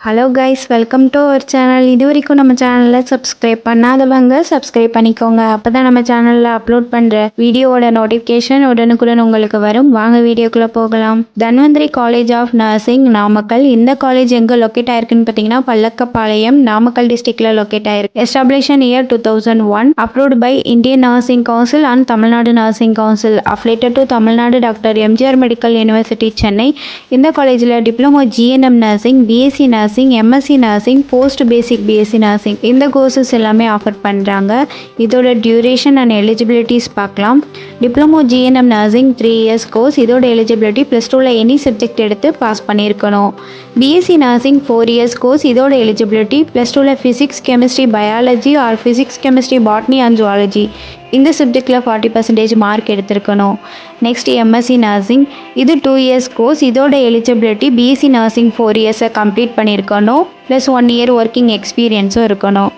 Hello guys, welcome to our channel. இது வரைக்கும் நம்ம சேனலில் சப்ஸ்கிரைப் பண்ணாதவங்க சப்ஸ்கிரைப் பண்ணிக்கோங்க. அப்போ தான் நம்ம சேனலில் அப்லோட் பண்ணுற வீடியோவோட நோட்டிஃபிகேஷன் உடனுக்குடன் உங்களுக்கு வரும். வாங்க வீடியோக்குள்ளே போகலாம். Dhanvantari college of nursing Namakkal. இந்த காலேஜ் எங்கே லொக்கேட் ஆயிருக்குன்னு பார்த்தீங்கன்னா பல்லக்கப்பாளையம், நாமக்கல் டிஸ்ட்ரிக்டில் லொக்கேட் ஆயிருக்கு. Establishment year 2001. Approved by Indian nursing council and Tamil Nadu nursing council. Affiliated to Tamil Nadu doctor MGR medical university Chennai. இந்த காலேஜில் diploma GNM nursing, BSc nursing, MSc nursing, post basic BSc nursing இந்த courses எல்லாமே offer பண்ணுறாங்க. இதோட டியூரேஷன் அண்ட் எலிஜிபிலிட்டிஸ் பார்க்கலாம். Diploma GNM nursing 3 years course. இதோட eligibility +2ல் any subject எடுத்து பாஸ் பண்ணியிருக்கணும். BSc nursing 4 years course. இதோட எலிஜிபிலிட்டி +2ல் physics, chemistry, biology or physics, chemistry, botany and zoology இந்த சப்ஜெக்டில் 40% மார்க் எடுத்திருக்கணும். Next MSc nursing. இது 2 இயர்ஸ் கோர்ஸ். இதோட எலிஜிபிலிட்டி பிஎஸ்சி நர்சிங் 4 இயர்ஸை கம்ப்ளீட் பண்ணியிருக்கணும், +1 இயர் ஒர்க்கிங் எக்ஸ்பீரியன்ஸும் இருக்கணும்.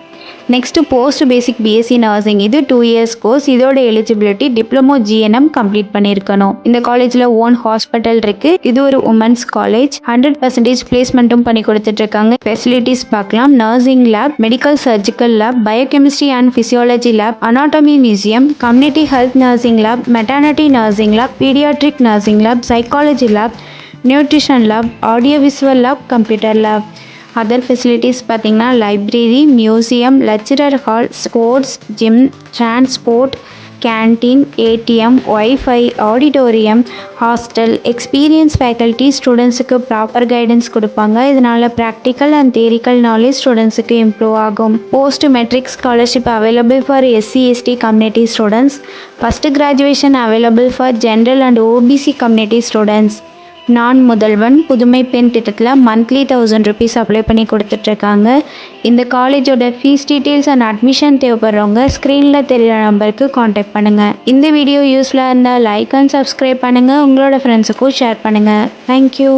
Next post basic BSc nursing. இது 2 இயர்ஸ் கோர்ஸ். இதோட எலிஜிபிலிட்டி டிப்ளமோ ஜிஎன்எம் கம்ப்ளீட் பண்ணியிருக்கணும். இந்த காலேஜில் ஓன் ஹாஸ்பிட்டல் இருக்கு. இது ஒரு உமன்ஸ் காலேஜ். 100% பிளேஸ்மெண்ட்டும் பண்ணி கொடுத்துட்டு இருக்காங்க. ஃபெசிலிட்டிஸ் பார்க்கலாம். Nursing lab, medical surgical lab, biochemistry and physiology lab, anatomy museum, community health nursing lab, maternity nursing lab, paediatric nursing lab, psychology lab, nutrition lab, audio visual lab, computer lab. Other facilities பார்த்திங்கன்னா library, museum, lecturer hall, sports, gym, transport, canteen, ATM, wifi, auditorium, hostel. Experience faculty ஸ்டூடெண்ட்ஸுக்கு proper guidance கொடுப்பாங்க. இதனால் practical and theoretical knowledge ஸ்டூடெண்ட்ஸுக்கு improve ஆகும். Post matric scholarship available for SC/ST community students. First graduation available for general and OBC community students. நான் முதல்வன் புதுமை பெண் திட்டத்தில் monthly 1000 rupees apply பண்ணி கொடுத்துட்ருக்காங்க. இந்த காலேஜோட ஃபீஸ் டீட்டெயில்ஸ் அண்ட் அட்மிஷன் தேவைப்படுறவங்க ஸ்க்ரீனில் தெரிகிற நம்பருக்கு காண்டாக்ட் பண்ணுங்கள். இந்த வீடியோ யூஸ்ஃபுல்லாக இருந்தால் லைக் அண்ட் சப்ஸ்கிரைப் பண்ணுங்கள். உங்களோட ஃப்ரெண்ட்ஸுக்கும் ஷேர் பண்ணுங்கள். தேங்க்யூ.